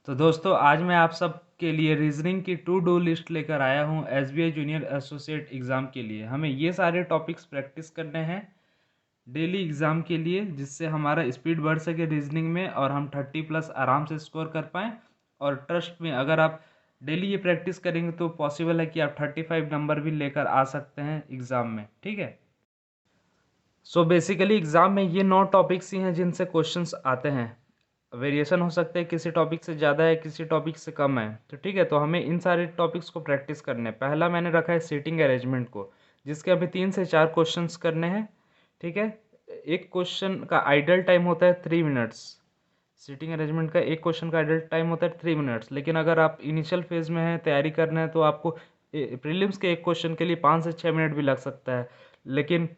तो दोस्तों आज मैं आप सब के लिए रीजनिंग की टू डू लिस्ट लेकर आया हूँ एसबीआई जूनियर एसोसिएट एग्ज़ाम के लिए। हमें ये सारे टॉपिक्स प्रैक्टिस करने हैं डेली एग्ज़ाम के लिए, जिससे हमारा स्पीड बढ़ सके रीजनिंग में और हम 30+ आराम से स्कोर कर पाएँ। और ट्रस्ट में अगर आप डेली ये प्रैक्टिस करेंगे तो पॉसिबल है कि आप 35 नंबर भी लेकर आ सकते हैं एग्ज़ाम में। ठीक है। सो बेसिकली एग्ज़ाम में ये 9 टॉपिक्स ही हैं जिनसे क्वेश्चंस आते हैं। वेरिएशन हो सकते हैं, किसी टॉपिक से ज़्यादा है, किसी टॉपिक से कम है। तो ठीक है, तो हमें इन सारे टॉपिक्स को प्रैक्टिस करने हैं। पहला मैंने रखा है सीटिंग अरेंजमेंट को, जिसके अभी 3 से 4 क्वेश्चंस करने हैं। ठीक है। एक क्वेश्चन का आइडल टाइम होता है 3 मिनट्स। सीटिंग अरेंजमेंट का एक क्वेश्चन का आइडल टाइम होता है 3 मिनट्स, लेकिन अगर आप इनिशियल फेज में हैं, तैयारी करना है, तो आपको प्रीलिम्स के एक क्वेश्चन के लिए 5 से 6 मिनट भी लग सकता है। लेकिन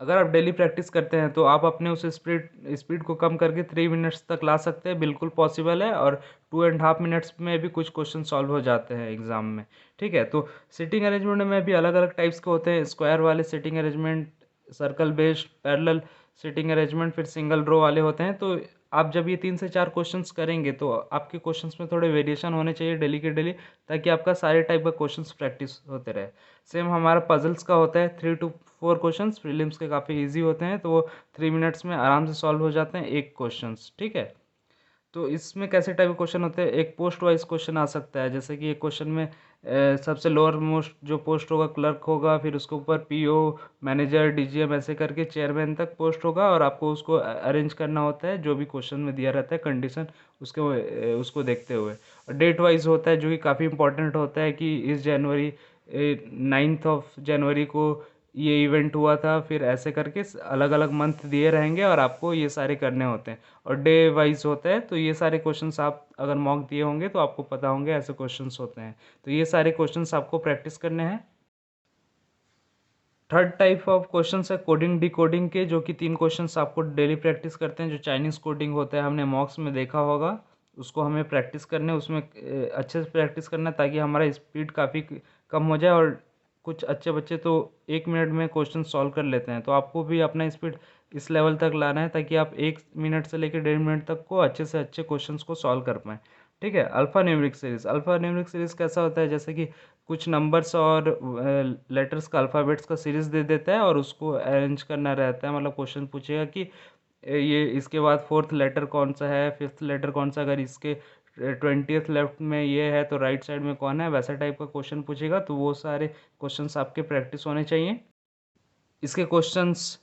अगर आप डेली प्रैक्टिस करते हैं तो आप अपने उस स्पीड को कम करके 3 मिनट्स तक ला सकते हैं। बिल्कुल पॉसिबल है, और 2.5 मिनट्स में भी कुछ क्वेश्चन सॉल्व हो जाते हैं एग्जाम में। ठीक है। तो सिटिंग अरेंजमेंट में भी अलग अलग टाइप्स के होते हैं। स्क्वायर वाले sitting arrangement, circle based, parallel sitting arrangement, फिर सिंगल रो वाले होते हैं। तो आप जब ये 3 से 4 क्वेश्चंस करेंगे तो आपके क्वेश्चंस में थोड़े वेरिएशन होने चाहिए डेली के डेली, ताकि आपका सारे टाइप का क्वेश्चंस प्रैक्टिस होते रहे। सेम हमारा पजल्स का होता है, 3 to 4 क्वेश्चंस प्रीलिम्स के काफ़ी इजी होते हैं, तो वो 3 मिनट्स में आराम से सॉल्व हो जाते हैं एक क्वेश्चंस। ठीक है। तो इसमें कैसे टाइप के क्वेश्चन होते हैं, एक पोस्ट वाइज क्वेश्चन आ सकता है, जैसे कि एक क्वेश्चन में सबसे लोअर मोस्ट जो पोस्ट होगा क्लर्क होगा, फिर उसके ऊपर पीओ, मैनेजर, डीजीएम, ऐसे करके चेयरमैन तक पोस्ट होगा, और आपको उसको अरेंज करना होता है जो भी क्वेश्चन में दिया रहता है कंडीशन, उसको देखते हुए। और डेट वाइज होता है, जो कि काफ़ी इंपॉर्टेंट होता है कि इस जनवरी 9 को ये इवेंट हुआ था, फिर ऐसे करके अलग अलग मंथ दिए रहेंगे और आपको ये सारे करने होते हैं। और डे वाइज होता है, तो ये सारे क्वेश्चंस आप अगर मॉक दिए होंगे तो आपको पता होंगे ऐसे क्वेश्चंस होते हैं। तो ये सारे क्वेश्चंस आपको प्रैक्टिस करने हैं। थर्ड टाइप ऑफ क्वेश्चंस है कोडिंग डिकोडिंग के, जो कि 3 क्वेश्चंस आपको डेली प्रैक्टिस करते हैं। जो चाइनीज़ कोडिंग होता है, हमने मॉक्स में देखा होगा, उसको हमें प्रैक्टिस करने, उसमें अच्छे से प्रैक्टिस करना है, ताकि हमारा स्पीड काफ़ी कम हो जाए। और कुछ अच्छे बच्चे तो 1 मिनट में क्वेश्चन सॉल्व कर लेते हैं, तो आपको भी अपना स्पीड इस लेवल तक लाना है, ताकि आप 1 मिनट से लेकर 1.5 मिनट तक को अच्छे से अच्छे क्वेश्चन को सॉल्व कर पाएँ। ठीक है। Alpha numeric series, alpha numeric series कैसा होता है, जैसे कि कुछ नंबर्स और लेटर्स का, अल्फ़ाबेट्स का सीरीज़ दे देता है, और उसको अरेंज करना रहता है। मतलब क्वेश्चन पूछेगा कि ये इसके बाद फोर्थ लेटर कौन सा है, फिफ्थ लेटर कौन सा, अगर इसके 20th लेफ्ट में ये है तो राइट साइड में कौन है, वैसा टाइप का क्वेश्चन पूछेगा। तो वो सारे क्वेश्चंस आपके प्रैक्टिस होने चाहिए। इसके क्वेश्चंस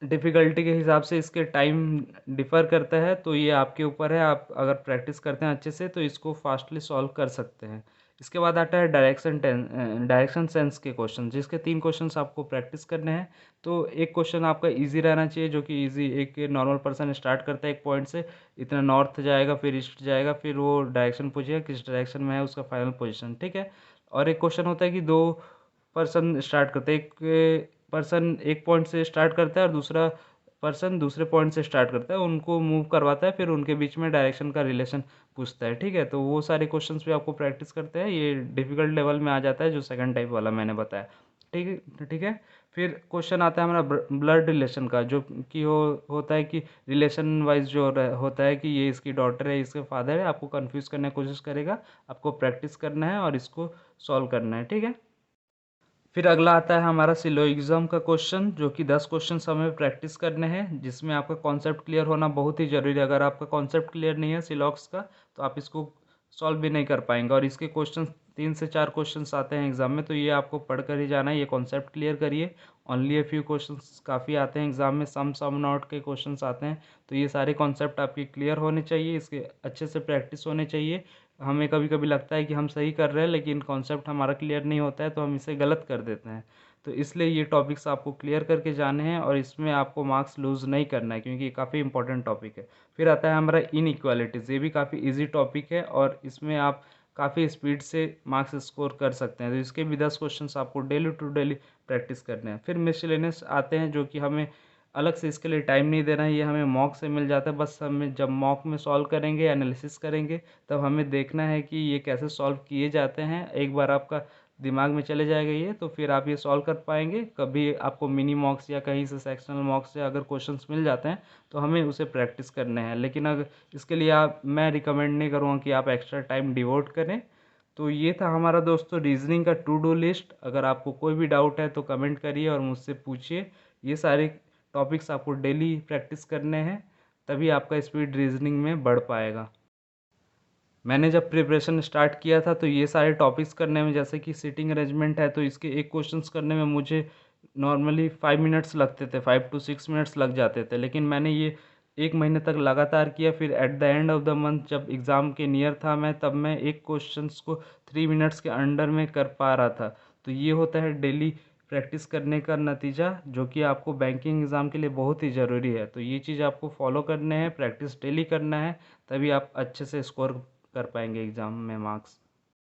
डिफ़िकल्टी के हिसाब से इसके टाइम डिफ़र करता है, तो ये आपके ऊपर है। आप अगर प्रैक्टिस करते हैं अच्छे से तो इसको फास्टली सॉल्व कर सकते हैं। इसके बाद आता है डायरेक्शन सेंस के क्वेश्चन, जिसके 3 क्वेश्चंस आपको प्रैक्टिस करने हैं। तो एक क्वेश्चन आपका इजी रहना चाहिए, जो कि इजी, एक नॉर्मल पर्सन स्टार्ट करता है एक पॉइंट से, इतना नॉर्थ जाएगा, फिर ईस्ट जाएगा, फिर वो डायरेक्शन पूछेगा किस डायरेक्शन में है उसका फाइनल पोजीशन। ठीक है। और एक क्वेश्चन होता है कि 2 पर्सन स्टार्ट करते हैं, एक पर्सन एक पॉइंट से स्टार्ट करता है और दूसरा पर्सन दूसरे पॉइंट से स्टार्ट करता है, उनको मूव करवाता है, फिर उनके बीच में डायरेक्शन का रिलेशन पूछता है। ठीक है। तो वो सारे क्वेश्चंस भी आपको प्रैक्टिस करते हैं। ये डिफिकल्ट लेवल में आ जाता है, जो सेकंड टाइप वाला मैंने बताया। ठीक है। ठीक है। फिर क्वेश्चन आता है हमारा ब्लड रिलेशन का, जो कि होता है कि रिलेशन वाइज जो होता है कि ये इसकी डॉटर है, इसके फादर है, आपको कंफ्यूज करने की कोशिश करेगा। आपको प्रैक्टिस करना है और इसको सॉल्व करना है। ठीक है। फिर अगला आता है हमारा सिलोगिज्म का क्वेश्चन, जो कि 10 क्वेश्चन हमें प्रैक्टिस करने हैं, जिसमें आपका कॉन्सेप्ट क्लियर होना बहुत ही ज़रूरी है। अगर आपका कॉन्सेप्ट क्लियर नहीं है सिलॉग्स का, तो आप इसको सॉल्व भी नहीं कर पाएंगे। और इसके क्वेश्चन 3 से 4 क्वेश्चन आते हैं एग्जाम में, तो ये आपको पढ़ कर ही जाना है। ये कॉन्सेप्ट क्लियर करिए। ओनली ए फ्यू क्वेश्चन काफ़ी आते हैं एग्जाम में, सम नॉट के क्वेश्चन आते हैं, तो ये सारे कॉन्सेप्ट आपके क्लियर होने चाहिए, इसके अच्छे से प्रैक्टिस होने चाहिए। हमें कभी कभी लगता है कि हम सही कर रहे हैं, लेकिन कॉन्सेप्ट हमारा क्लियर नहीं होता है, तो हम इसे गलत कर देते हैं। तो इसलिए ये टॉपिक्स आपको क्लियर करके जाने हैं, और इसमें आपको मार्क्स लूज़ नहीं करना है, क्योंकि ये काफ़ी इंपॉर्टेंट टॉपिक है। फिर आता है हमारा इनइक्वालिटीज़, ये भी काफ़ी इजी टॉपिक है, और इसमें आप काफ़ी स्पीड से मार्क्स स्कोर कर सकते हैं। तो इसके भी 10 क्वेश्चन आपको डेली टू डेली प्रैक्टिस करने हैं। फिर मिसलेनियस आते हैं, जो कि हमें अलग से इसके लिए टाइम नहीं देना है, ये हमें मॉक से मिल जाता है। बस हमें जब मॉक में सॉल्व करेंगे, एनालिसिस करेंगे, तब हमें देखना है कि ये कैसे सॉल्व किए जाते हैं। एक बार आपका दिमाग में चले जाएगा ये, तो फिर आप ये सॉल्व कर पाएंगे। कभी आपको मिनी मॉक्स या कहीं से सेक्शनल मॉक्स से अगर क्वेश्चंस मिल जाते हैं तो हमें उसे प्रैक्टिस करने हैं, लेकिन अगर इसके लिए मैं रिकमेंड नहीं करूँगा कि आप एक्स्ट्रा टाइम डिवोट करें। तो ये था हमारा दोस्तों रीजनिंग का टू डू लिस्ट। अगर आपको कोई भी डाउट है तो कमेंट करिए और मुझसे पूछिए। ये सारे टॉपिक्स आपको डेली प्रैक्टिस करने हैं, तभी आपका स्पीड रीजनिंग में बढ़ पाएगा। मैंने जब प्रिपरेशन स्टार्ट किया था तो ये सारे टॉपिक्स करने में, जैसे कि सीटिंग अरेंजमेंट है, तो इसके एक क्वेश्चंस करने में मुझे नॉर्मली 5 मिनट्स लगते थे, 5 to 6 मिनट्स लग जाते थे। लेकिन मैंने ये 1 महीने तक लगातार किया। फिर at the end of the month जब एग्ज़ाम के नियर था मैं, तब मैं एक क्वेश्चंस को 3 मिनट्स के अंडर में कर पा रहा था। तो ये होता है डेली प्रैक्टिस करने का नतीजा, जो कि आपको बैंकिंग एग्ज़ाम के लिए बहुत ही ज़रूरी है। तो ये चीज़ आपको फॉलो करने हैं, प्रैक्टिस डेली करना है, तभी आप अच्छे से स्कोर कर पाएंगे एग्ज़ाम में मार्क्स।